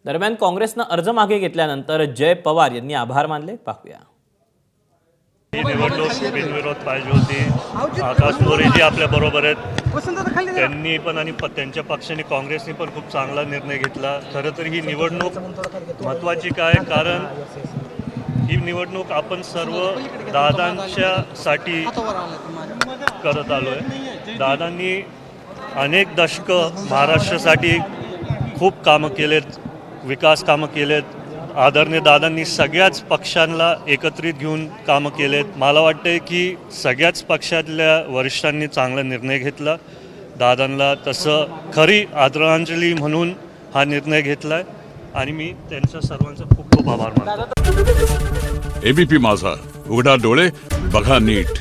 दरम्यान काँग्रेसनं अर्ज मागे घेतल्यानंतर जय पवार यांनी आभार मानले. पाहूया. ही निवडणूक बिनविरोध पाहिजे होती. आकाश मोरेजी आपल्या बरोबर आहेत, त्यांनी पण आणि त्यांच्या पक्षाने काँग्रेसने पण खूप चांगला निर्णय घेतला. खरं तर ही निवडणूक महत्त्वाची काय, कारण ही निवडणूक आपण सर्व दादांच्या साठी करत आलोय. दादांनी अनेक दशकं महाराष्ट्रासाठी खूप कामं केलेत, विकास कामं केलेत. आदरणीय दादांनी सगळ्याच पक्षांना एकत्रित घेऊन कामं केलेत. मला वाटतं की सगळ्याच पक्षातल्या वरिष्ठांनी चांगला निर्णय घेतला. दादांना तसं खरी आदरांजली म्हणून हा निर्णय घेतला आहे आणि मी त्यांच्या सर्वांचा खूप खूप आभार मानतो. एबीपी माझा, उघडा डोळे बघा नीट.